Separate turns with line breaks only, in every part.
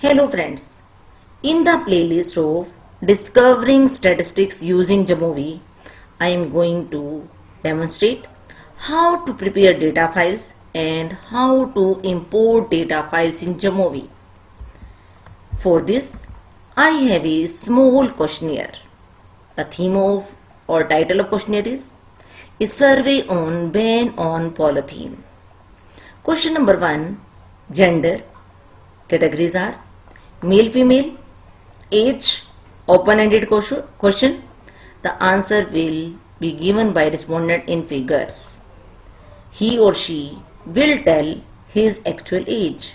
Hello friends, in the playlist of Discovering Statistics using Jamovi, I am going to demonstrate how to prepare data files and how to import data files in Jamovi. For this, I have a small questionnaire. The theme of or title of questionnaire is a survey on ban on polythene. Question number 1, gender. Categories are male, female, age, open-ended question. The answer will be given by respondent in figures. He or she will tell his actual age.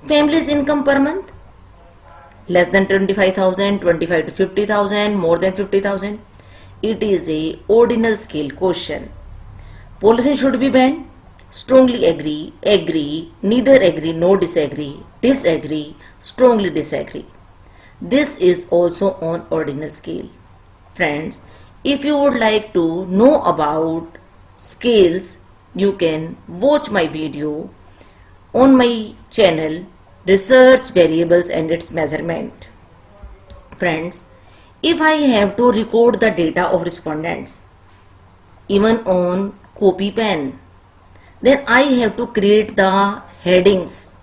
Family's income per month, less than 25,000, 25 to 50,000, more than 50,000. It is a ordinal scale question. Polythene should be banned. Strongly agree, agree, neither agree, no disagree, disagree, strongly disagree. This is also on ordinal scale. Friends, if you would like to know about scales, you can watch my video on my channel Research Variables and its Measurement. Friends, if I have to record the data of respondents, even on copy pen, then I have to create the headings.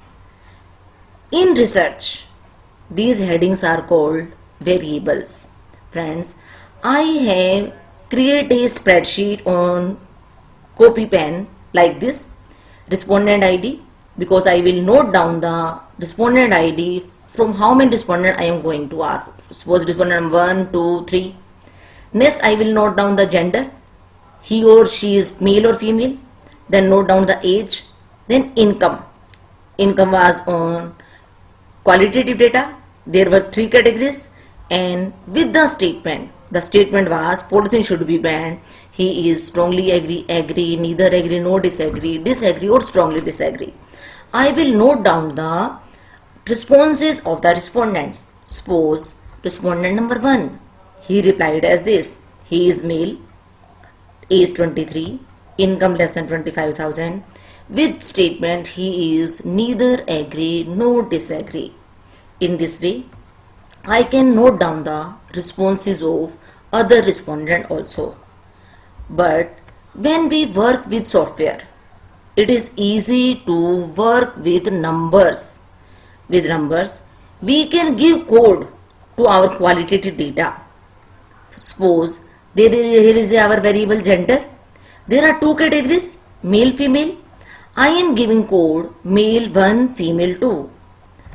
In research, these headings are called variables. Friends, I have created a spreadsheet on copy pen like this. Respondent ID, because I will note down the respondent ID from how many respondent I am going to ask. Suppose respondent 1, 2, 3. Next I will note down the gender. He or she is male or female. Then note down the age. Then income. Income was on qualitative data. There were 3 categories, and with the statement was polythene should be banned. He is strongly agree, agree, neither agree, no disagree, disagree or strongly disagree. I will note down the responses of the respondents. Suppose respondent number 1, he replied as this: he is male, age 23, income less than 25,000. With statement he is neither agree nor disagree. In this way, I can note down the responses of other respondent also. But when we work with software, it is easy to work with numbers. With numbers, we can give code to our qualitative data. Suppose here is our variable gender. There are 2 categories, male, female. I am giving code male 1, female 2.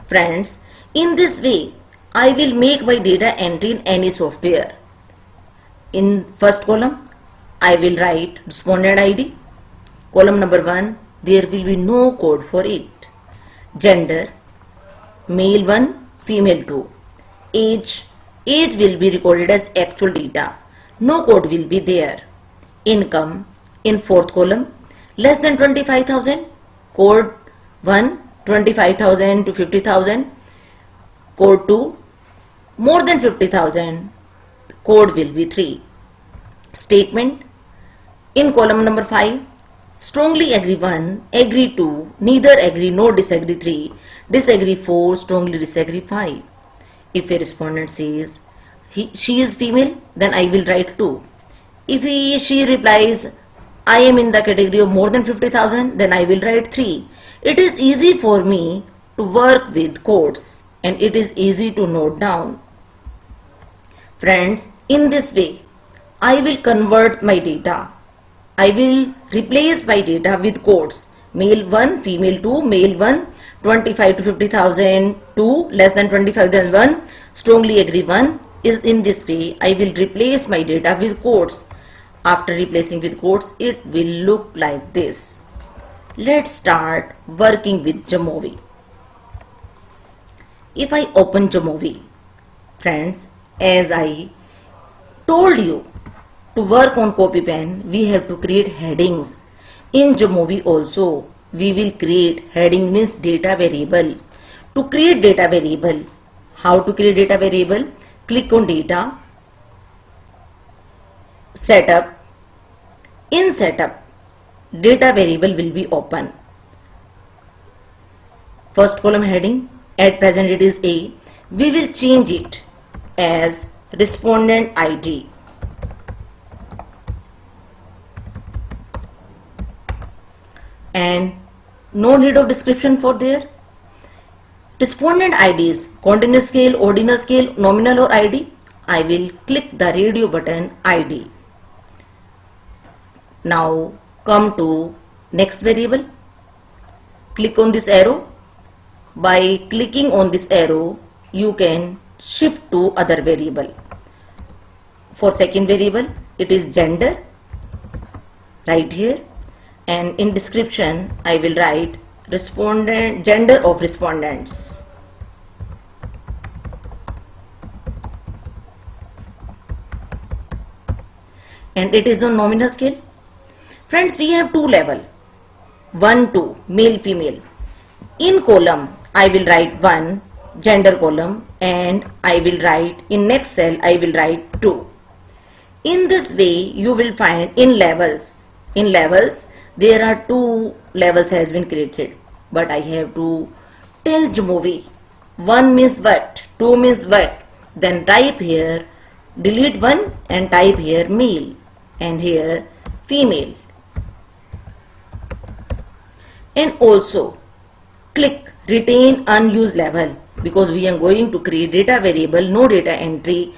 Friends, in this way, I will make my data entry in any software. In first column, I will write respondent ID. Column number 1, there will be no code for it. Gender, male 1, female 2. Age will be recorded as actual data. No code will be there. Income, in fourth column, less than 25,000. Code 1, 25,000 to 50,000. Code 2, more than 50,000. Code will be 3. Statement, in column number 5, strongly agree 1, agree 2, neither agree, no disagree 3, disagree 4, strongly disagree 5. If a respondent says she is female, then I will write 2. If she replies I am in the category of more than 50,000, then I will write 3. It is easy for me to work with codes and it is easy to note down. Friends, in this way, I will convert my data. I will replace my data with codes. Male 1, female 2, male 1, 25 to 50,000, 2, less than 25,000, 1, strongly agree 1. Is in this way, I will replace my data with codes. After replacing with codes, it will look like this. Let's start working with Jamovi. If I open Jamovi, friends, as I told you, to work on copy pen, we have to create headings. In Jamovi also, we will create heading means data variable. To create data variable, how to create data variable? Click on data, setup. In setup, data variable will be open. First column heading, At present it is A. We will change it as respondent ID. And no need of description for there. Respondent IDs, continuous scale, ordinal scale, nominal or ID. I will click the radio button ID. Now come to next variable. Click on this arrow. By clicking on this arrow, you can shift to other variable. For second variable, it is gender, right here, and in description I will write respondent, gender of respondents. And it is on nominal scale. Friends, we have two level, 1, 2, male, female. In column, I will write 1, gender column, and I will write in next cell, I will write 2. In this way, you will find in levels, there are 2 levels has been created, but I have to tell Jamovi 1 means what, 2 means what, then type here, delete 1 and type here male and here female. And also click retain unused level because we are going to create data variable, no data entry.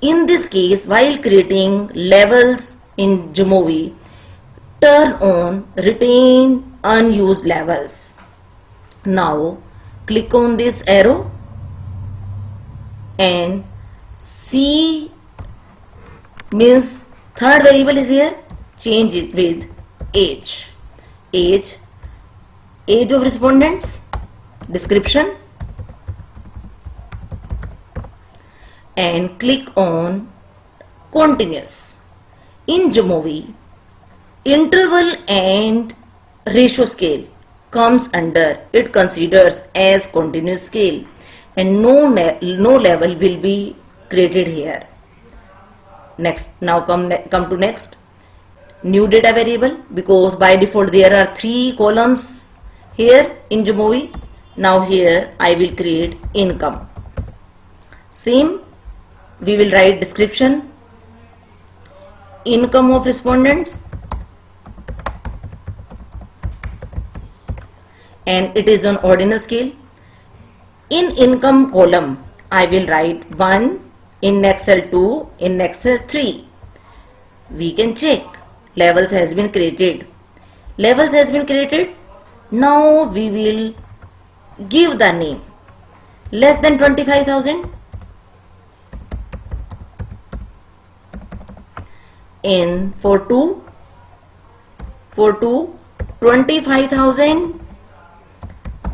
In this case, while creating levels in Jamovi, turn on retain unused levels. Now click on this arrow and C means third variable is here, change it with age. Age of respondents, description, and click on continuous. In Jamovi, interval and ratio scale comes under, it considers as continuous scale, and no level will be created here. Next, now come to next, new data variable, because by default there are 3 columns here in Jamovi. Now here I will create income. Same, we will write description, income of respondents, and it is on ordinal scale. In income column, I will write 1, in next cell 2, in next cell 3. We can check, levels has been created. Levels has been created. Now we will give the name, less than 25,000. In for 2, 25,000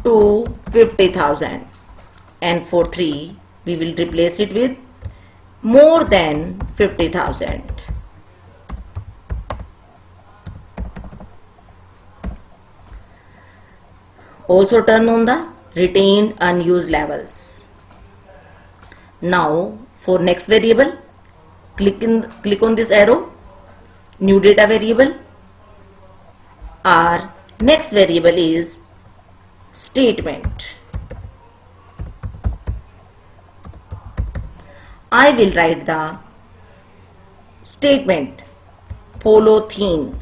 to 50,000, and for 3 we will replace it with more than 50,000. Also turn on the retained unused levels. Now for next variable, click on this arrow, new data variable. Our next variable is statement. I will write the statement, polythene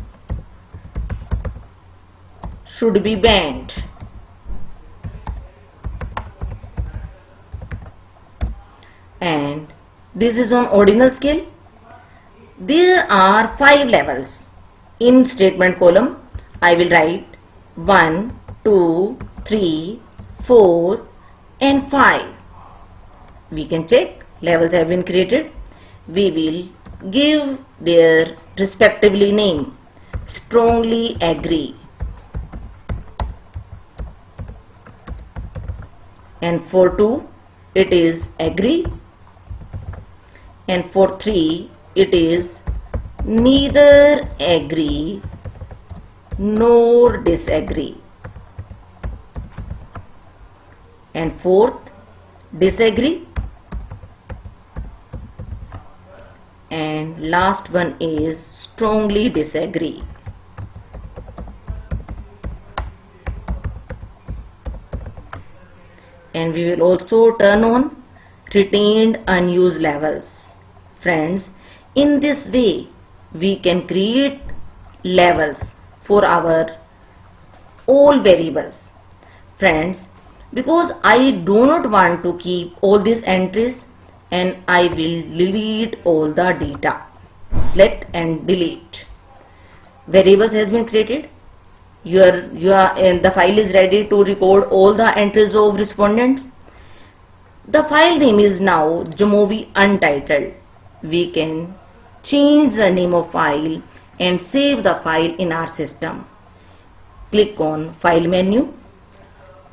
should be banned. And this is on ordinal scale. There are 5 levels. In statement column, I will write 1, 2, 3, 4 and 5. We can check, levels have been created. We will give their respectively name, strongly agree. And for 2, it is agree. And for 3, it is neither agree nor disagree. And fourth, disagree. And last one is strongly disagree. and we will also turn on retained unused levels. Friends, in this way we can create levels for our all variables. Friends, because I do not want to keep all these entries, and I will delete all the data. Select and delete. Variables has been created. The file is ready to record all the entries of respondents. The file name is now Jamovi Untitled. We can change the name of file and save the file in our system. Click on File menu.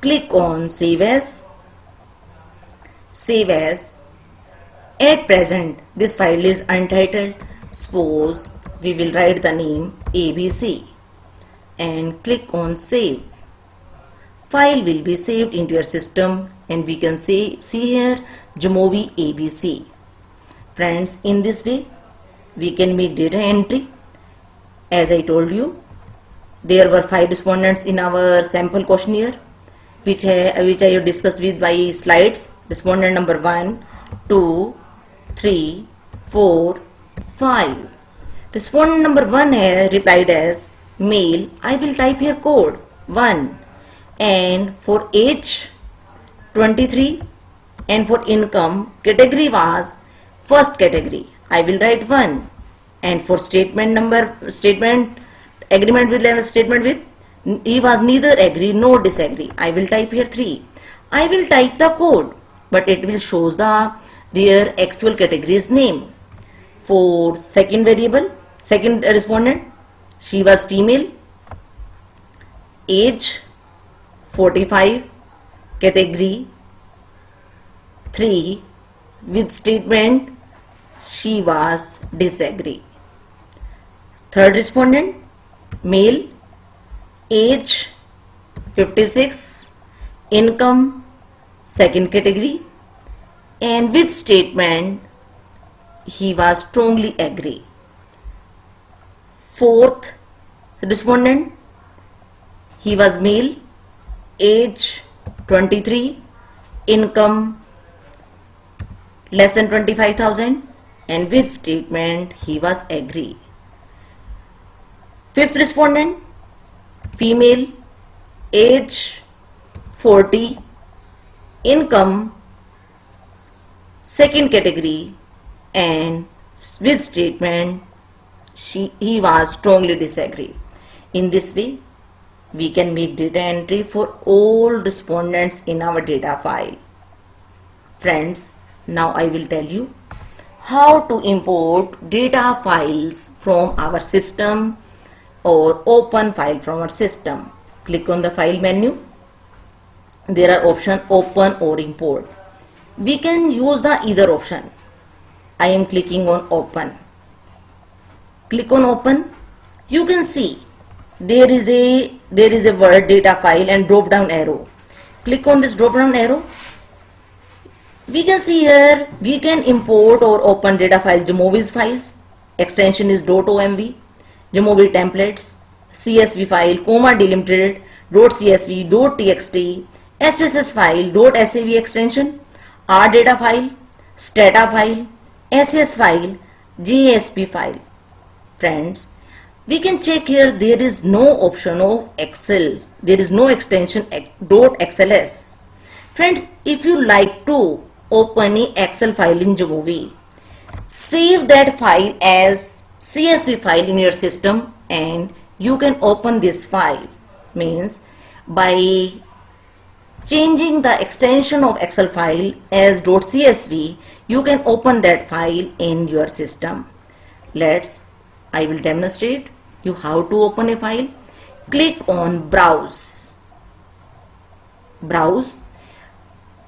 Click on Save As. Save As. At present, this file is untitled. Suppose we will write the name ABC and click on Save. File will be saved into your system, and we can see here Jamovi ABC. Friends, in this way we can make data entry. As I told you, there were 5 respondents in our sample questionnaire, which I have discussed with my slides. Respondent number 1, 2, 3, 4, 5. Respondent number 1 has replied as male. I will type here code 1, and for age 23, and for income category was first category. I will write 1, and for statement agreement with he was neither agree nor disagree. I will type here 3. I will type the code, but it will show their actual category's name. For second respondent, she was female, age 45, category 3, with statement she was disagree. Third respondent, male, age 56, income second category, and with statement he was strongly agree. Fourth respondent, he was male, age 23, income less than 25,000, and with statement he was agree. Fifth respondent, female, age 40, income second category, and with statement he was strongly disagree. In this way we can make data entry for all respondents in our data file. Friends, now I will tell you how to import data files from our system or open file from our system. Click on the file menu. There are options open or import. We can use the either option. I am clicking on open. Click on open. You can see there is a word data file and drop down arrow. Click on this drop down arrow. We can see here we can import or open data file Jamovi's files. Extension is .omv, Jamovi templates, CSV file, comma delimited, .csv, .txt, SPSS file, .sav extension, R data file, stata file, SS file, JSP file. Friends, we can check here there is no option of Excel. There is no extension .xls. Friends, if you like to open an Excel file in Jamovi, save that file as CSV file in your system and you can open this file. Means by changing the extension of Excel file as .csv, you can open that file in your system. I will demonstrate you how to open a file. Click on browse.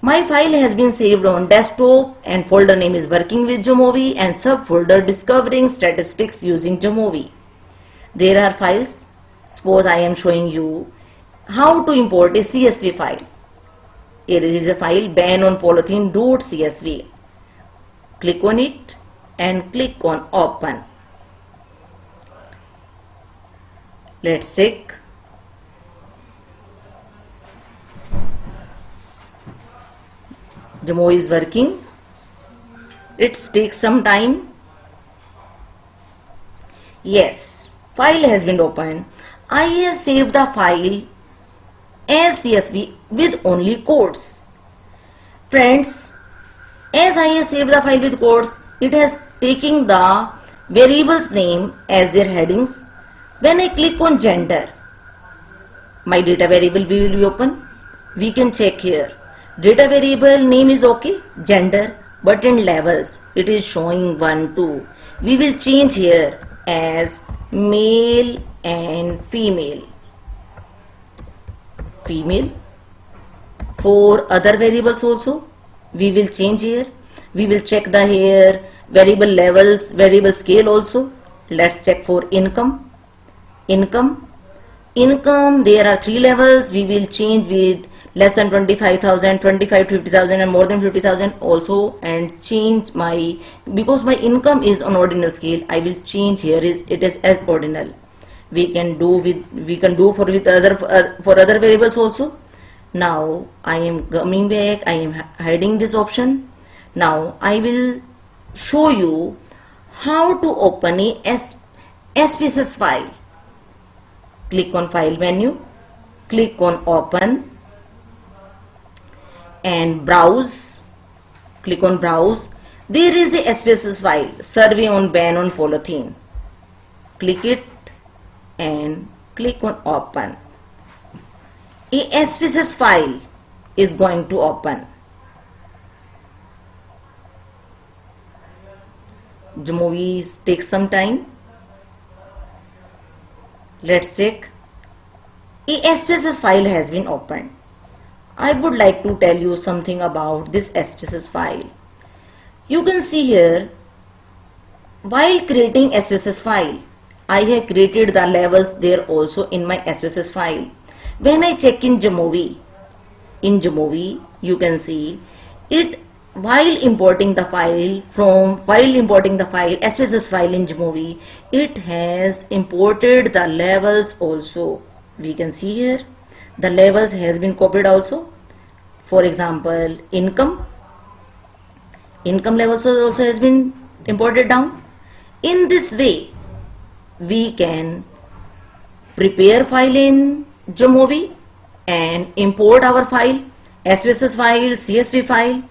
My file has been saved on desktop and folder name is working with Jamovi and subfolder discovering statistics using Jamovi. There are files. Suppose I am showing you how to import a CSV file. Here is a file ban on polythene.csv. Click on it and click on open. Let's check. Jamovi is working. It takes some time. Yes, file has been opened. I have saved the file as CSV with only codes. Friends, as I have saved the file with codes, it has taken the variables name as their headings. When I click on gender, my data variable will be open. We can check here. Data variable name is okay, gender, but in levels it is showing 1, 2. We will change here as male and female. Female. For other variables also, we will change here. We will check the here variable levels, variable scale also. Let's check for income. Income, there are 3 levels. We will change with less than 25,000, 25 to 50,000 and more than 50,000 also, and change my, because my income is on ordinal scale, I will change here it is as ordinal. We can do for other variables also. Now I am coming back, I am hiding this option. Now I will show you how to open a SPSS file. Click on file menu, click on open and browse. Click on browse. There is a SPSS file, survey on ban on polythene. Click it and click on open. A SPSS file is going to open. Jamovi takes some time. Let's check. A SPSS file has been opened. I would like to tell you something about this SPSS file. You can see here, while creating SPSS file, I have created the levels there also in my SPSS file. When I check in Jamovi you can see it while importing the file SPSS file in Jamovi, it has imported the levels also. We can see here the levels has been copied also. For example, income levels also has been imported down. In this way, we can prepare file in Jamovi and import our file, SPSS file, CSV file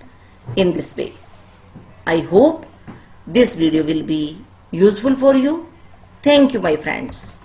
in this way. I hope this video will be useful for you. Thank you, my friends.